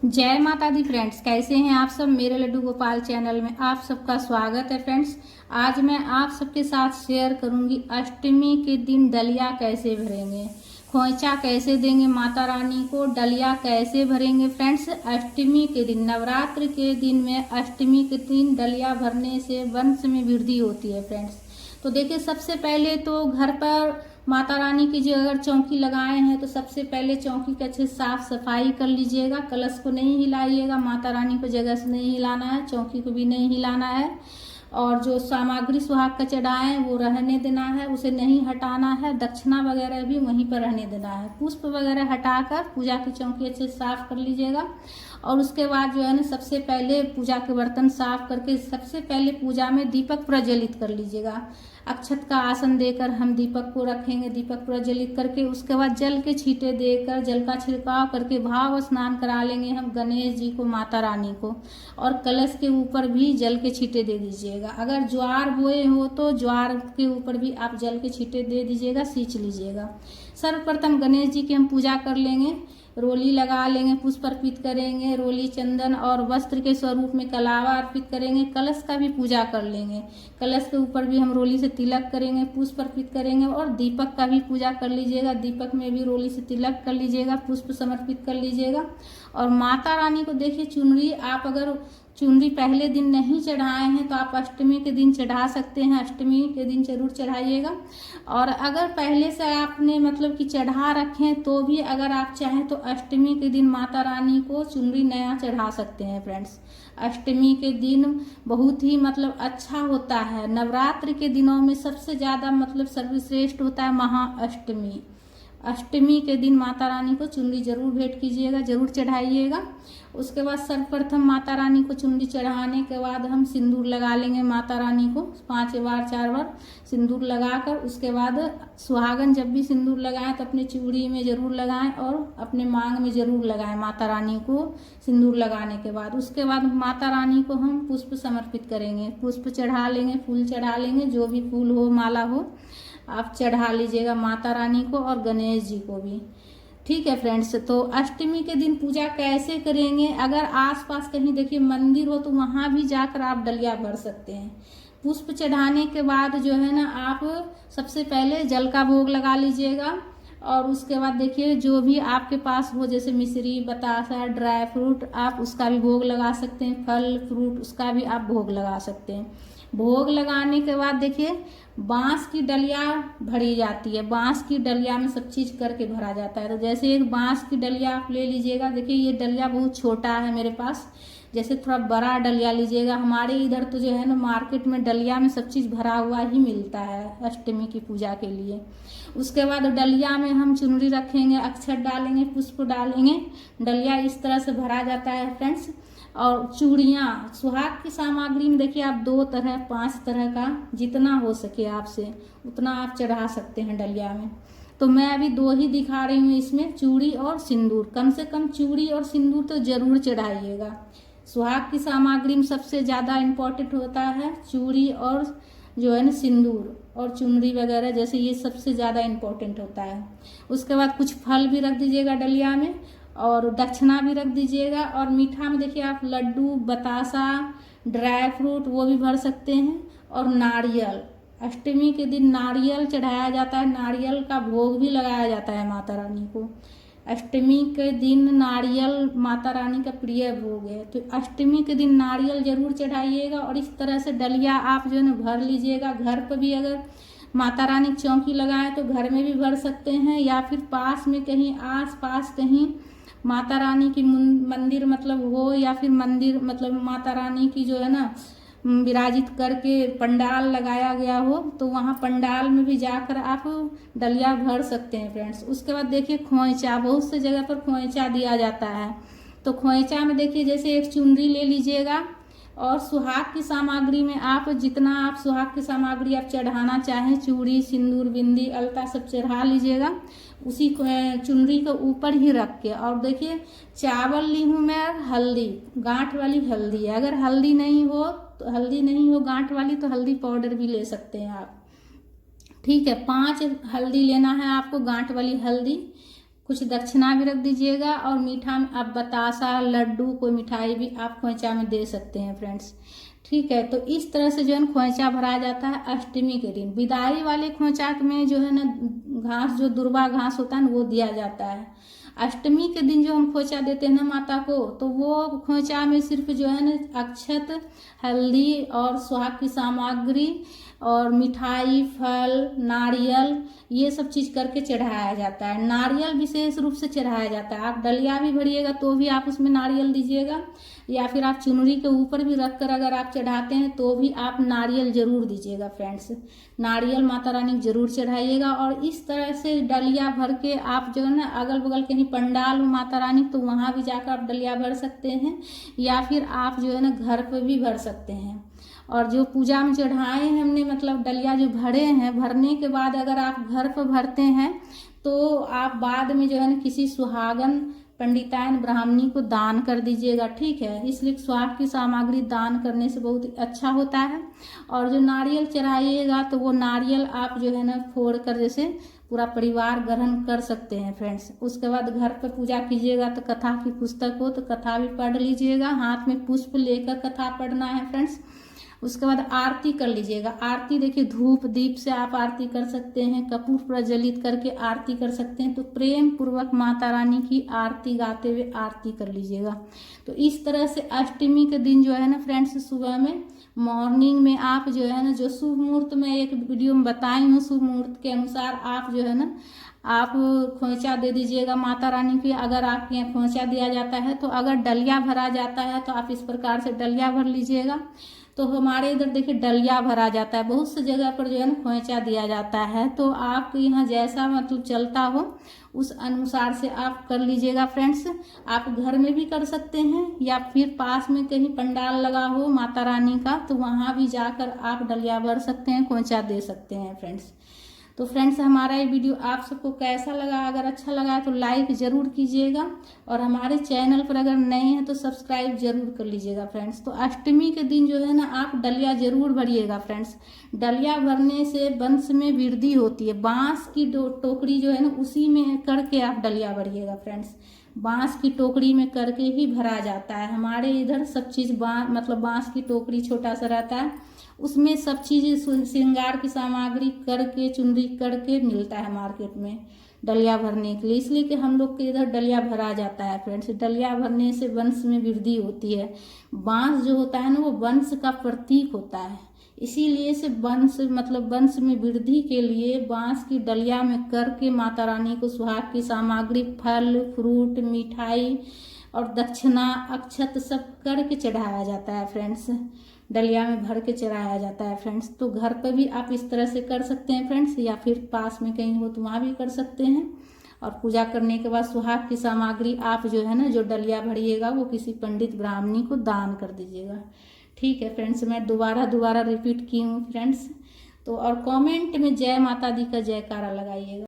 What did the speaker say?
जय माता दी फ्रेंड्स, कैसे हैं आप सब। मेरे लड्डू गोपाल चैनल में आप सबका स्वागत है फ्रेंड्स। आज मैं आप सबके साथ शेयर करूंगी अष्टमी के दिन डलिया कैसे भरेंगे, खोइचा कैसे देंगे माता रानी को, डलिया कैसे भरेंगे फ्रेंड्स। अष्टमी के दिन, नवरात्र के दिन में अष्टमी के दिन डलिया भरने से वंश में वृद्धि होती है फ्रेंड्स। तो देखिए, सबसे पहले तो घर पर माता रानी की जो अगर चौकी लगाए हैं तो सबसे पहले चौकी की अच्छे साफ सफाई कर लीजिएगा। कलश को नहीं हिलाइएगा, माता रानी को जगह से नहीं हिलाना है, चौकी को भी नहीं हिलाना है। और जो सामग्री सुहाग का चढ़ाए वो रहने देना है, उसे नहीं हटाना है। दक्षिणा वगैरह भी वहीं पर रहने देना है। पुष्प वगैरह हटाकर पूजा की चौकी अच्छे से साफ कर लीजिएगा। और उसके बाद जो है ना, सबसे पहले पूजा के बर्तन साफ करके सबसे पहले पूजा में दीपक प्रज्वलित कर लीजिएगा। अक्षत का आसन देकर हम दीपक को रखेंगे, दीपक प्रज्वलित करके उसके बाद जल के छींटे देकर जल का छिड़काव करके भाव स्नान करा लेंगे हम गणेश जी को, माता रानी को। और कलश के ऊपर भी जल के छींटे दे दीजिएगा। अगर ज्वार बोए हो तो ज्वार के ऊपर भी आप जल के छींटे दे दीजिएगा, सींच लीजिएगा। सर्वप्रथम गणेश जी की हम पूजा कर लेंगे, रोली लगा लेंगे, पुष्प अर्पित करेंगे, रोली चंदन और वस्त्र के स्वरूप में कलावा अर्पित करेंगे। कलश का भी पूजा कर लेंगे, कलश के ऊपर भी हम रोली से तिलक करेंगे, पुष्प अर्पित करेंगे। और दीपक का भी पूजा कर लीजिएगा, दीपक में भी रोली से तिलक कर लीजिएगा, पुष्प समर्पित कर लीजिएगा। और माता रानी को देखिए, चुनरी आप अगर चुनरी पहले दिन नहीं चढ़ाए हैं तो आप अष्टमी के दिन चढ़ा सकते हैं, अष्टमी के दिन जरूर चढ़ाइएगा। और अगर पहले से आपने मतलब कि चढ़ा रखें तो भी अगर आप चाहें तो अष्टमी के दिन माता रानी को चुनरी नया चढ़ा सकते हैं फ्रेंड्स। अष्टमी के दिन बहुत ही मतलब अच्छा होता है। नवरात्र के दिनों में सबसे ज़्यादा मतलब सर्वश्रेष्ठ होता है महाअष्टमी। अष्टमी के दिन माता रानी को चुनरी जरूर भेंट कीजिएगा, जरूर चढ़ाइएगा। उसके बाद सर्वप्रथम माता रानी को चुनरी चढ़ाने के बाद हम सिंदूर लगा लेंगे माता रानी को 5 बार 4 बार सिंदूर लगाकर। उसके बाद सुहागन जब भी सिंदूर लगाएं तो अपने चूड़ी में जरूर लगाएं और अपने मांग में जरूर लगाएं माता रानी को सिंदूर लगाने के बाद। उसके बाद माता रानी को हम पुष्प समर्पित करेंगे, पुष्प चढ़ा लेंगे, फूल चढ़ा लेंगे, जो भी फूल हो, माला हो, आप चढ़ा लीजिएगा माता रानी को और गणेश जी को भी। ठीक है फ्रेंड्स, तो अष्टमी के दिन पूजा कैसे करेंगे। अगर आसपास कहीं देखिए मंदिर हो तो वहां भी जाकर आप डलिया भर सकते हैं। पुष्प चढ़ाने के बाद जो है ना, आप सबसे पहले जल का भोग लगा लीजिएगा। और उसके बाद देखिए, जो भी आपके पास हो, जैसे मिश्री, बतासा, ड्राई फ्रूट, आप उसका भी भोग लगा सकते हैं। फल फ्रूट उसका भी आप भोग लगा सकते हैं। भोग लगाने के बाद देखिए, बांस की डलिया भरी जाती है। बांस की डलिया में सब चीज करके भरा जाता है। तो जैसे एक बांस की डलिया आप ले लीजिएगा। देखिए, ये डलिया बहुत छोटा है मेरे पास, जैसे थोड़ा बड़ा डलिया लीजिएगा। हमारे इधर तो जो है ना, मार्केट में डलिया में सब चीज भरा हुआ ही मिलता है अष्टमी की पूजा के लिए। उसके बाद डलिया में हम चुनरी रखेंगे, अक्षत डालेंगे, पुष्प डालेंगे। डलिया इस तरह से भरा जाता है फ्रेंड्स। और चूड़ियाँ, सुहाग की सामग्री में देखिए आप 2 तरह 5 तरह का जितना हो सके आपसे उतना आप चढ़ा सकते हैं डलिया में। तो मैं अभी 2 ही दिखा रही हूँ इसमें, चूड़ी और सिंदूर। कम से कम चूड़ी और सिंदूर तो जरूर चढ़ाइएगा। सुहाग की सामग्री में सबसे ज़्यादा इम्पोर्टेंट होता है चूड़ी और जो है ना सिंदूर और चुनरी वगैरह, जैसे ये सबसे ज़्यादा इम्पोर्टेंट होता है। उसके बाद कुछ फल भी रख दीजिएगा डलिया में और दक्षिणा भी रख दीजिएगा। और मीठा में देखिए आप लड्डू, बतासा, ड्राई फ्रूट वो भी भर सकते हैं। और नारियल, अष्टमी के दिन नारियल चढ़ाया जाता है, नारियल का भोग भी लगाया जाता है माता रानी को। अष्टमी के दिन नारियल माता रानी का प्रिय भोग है, तो अष्टमी के दिन नारियल जरूर चढ़ाइएगा। और इस तरह से डलिया आप जो है ना भर लीजिएगा। घर पर भी अगर माता रानी की चौकी लगाए तो घर में भी भर सकते हैं, या फिर पास में कहीं आस पास कहीं माता रानी की मंदिर मतलब हो, या फिर मंदिर मतलब माता रानी की जो है ना विराजित करके पंडाल लगाया गया हो, तो वहाँ पंडाल में भी जाकर आप डलिया भर सकते हैं फ्रेंड्स। उसके बाद देखिए खोइचा, बहुत से जगह पर खोइचा दिया जाता है। तो खोइचा में देखिए, जैसे एक चुनरी ले लीजिएगा और सुहाग की सामग्री में आप जितना आप सुहाग की सामग्री आप चढ़ाना चाहें, चूड़ी, सिंदूर, बिंदी, अलता सब चढ़ा लीजिएगा उसी चुनरी के ऊपर ही रख के। और देखिए, चावल ली हूँ मैं, हल्दी, गांठ वाली हल्दी। अगर हल्दी नहीं हो तो हल्दी नहीं हो गांठ वाली तो हल्दी पाउडर भी ले सकते हैं आप। ठीक है, 5 हल्दी लेना है आपको, गांठ वाली हल्दी। कुछ दक्षिणा भी रख दीजिएगा। और मीठा में आप बतासा, लड्डू, कोई मिठाई भी आप खोइचा में दे सकते हैं फ्रेंड्स। ठीक है, तो इस तरह से जो है ना खोइचा भराया जाता है अष्टमी के दिन। विदाई वाले खोइचा में जो है ना घास, जो दुर्वा घास होता है ना, वो दिया जाता है। अष्टमी के दिन जो हम खोइचा देते हैं ना माता को, तो वो खोइचा में सिर्फ जो है ना अक्षत, हल्दी और सुहाग की सामग्री और मिठाई, फल, नारियल, ये सब चीज करके चढ़ाया जाता है। नारियल विशेष रूप से चढ़ाया जाता है। आप डलिया भी भरिएगा तो भी आप उसमें नारियल दीजिएगा, या फिर आप चुनरी के ऊपर भी रखकर अगर आप चढ़ाते हैं तो भी आप नारियल जरूर दीजिएगा फ्रेंड्स। नारियल माता रानी को जरूर चढ़ाइएगा। और इस तरह से डलिया भर के आप जो है ना अगल बगल कहीं पंडाल हो माता रानी, तो वहां भी जाकर आप डलिया भर सकते हैं, या फिर आप जो है ना घर पर भी भर सकते हैं। और जो पूजा में चढ़ाए हैं हमने, मतलब डलिया जो भरे हैं, भरने के बाद अगर आप घर पर भरते हैं तो आप बाद में जो है ना किसी सुहागन, पंडितायन, ब्राह्मणी को दान कर दीजिएगा। ठीक है, इसलिए सुहाग की सामग्री दान करने से बहुत अच्छा होता है। और जो नारियल चढ़ाइएगा तो वो नारियल आप जो है ना फोड़ कर जैसे पूरा परिवार ग्रहण कर सकते हैं फ्रेंड्स। उसके बाद घर पर पूजा कीजिएगा तो कथा की पुस्तक हो तो कथा भी पढ़ लीजिएगा। हाथ में पुष्प लेकर कथा पढ़ना है फ्रेंड्स। उसके बाद आरती कर लीजिएगा। आरती देखिए, धूप दीप से आप आरती कर सकते हैं, कपूर प्रज्वलित करके आरती कर सकते हैं। तो प्रेम पूर्वक माता रानी की आरती गाते हुए आरती कर लीजिएगा। तो इस तरह से अष्टमी के दिन जो है ना फ्रेंड्स, सुबह में मॉर्निंग में आप जो है ना, जो शुभ मुहूर्त में एक वीडियो में बताई हूँ, शुभ मुहूर्त के अनुसार आप जो है ना आप खोइचा दे दीजिएगा माता रानी की। अगर आपके यहाँ खोइचा दिया जाता है तो अगर डलिया भरा जाता है तो आप इस प्रकार से डलिया भर लीजिएगा। तो हमारे इधर देखिए डलिया भरा जाता है, बहुत सी जगह पर जो है ना खोइचा दिया जाता है। तो आपके यहाँ जैसा मतलब चलता हो उस अनुसार से आप कर लीजिएगा फ्रेंड्स। आप घर में भी कर सकते हैं, या फिर पास में कहीं पंडाल लगा हो माता रानी का तो वहाँ भी जाकर आप डलिया भर सकते हैं, खोइचा दे सकते हैं फ्रेंड्स। तो फ्रेंड्स, हमारा ये वीडियो आप सबको कैसा लगा? अगर अच्छा लगा तो लाइक ज़रूर कीजिएगा, और हमारे चैनल पर अगर नए हैं तो सब्सक्राइब जरूर कर लीजिएगा फ्रेंड्स। तो अष्टमी के दिन जो है ना आप डलिया जरूर भरिएगा फ्रेंड्स। डलिया भरने से वंश में वृद्धि होती है। बांस की टोकरी जो है ना उसी में करके आप डलिया भरिएगा फ्रेंड्स। बांस की टोकरी में करके ही भरा जाता है। हमारे इधर सब चीज़ मतलब बांस की टोकरी छोटा सा रहता है, उसमें सब चीज़ श्रृंगार की सामग्री करके, चुनरी करके मिलता है मार्केट में डलिया भरने के लिए। इसलिए कि हम लोग के इधर डलिया भरा जाता है फ्रेंड्स। डलिया भरने से वंश में वृद्धि होती है। बांस जो होता है ना वो वंश का प्रतीक होता है, इसीलिए से वंश मतलब वंश में वृद्धि के लिए बांस की डलिया में करके माता रानी को सुहाग की सामग्री, फल, फ्रूट, मिठाई और दक्षिणा, अक्षत सब करके चढ़ाया जाता है फ्रेंड्स। डलिया में भर के चढ़ाया जाता है फ्रेंड्स। तो घर पर भी आप इस तरह से कर सकते हैं फ्रेंड्स, या फिर पास में कहीं हो तो वहाँ भी कर सकते हैं। और पूजा करने के बाद सुहाग की सामग्री आप जो है ना जो डलिया भरिएगा वो किसी पंडित ब्राह्मणी को दान कर दीजिएगा। ठीक है फ्रेंड्स, मैं दोबारा रिपीट की हूँ फ्रेंड्स। तो और कमेंट में जय माता दी का जयकारा लगाइएगा।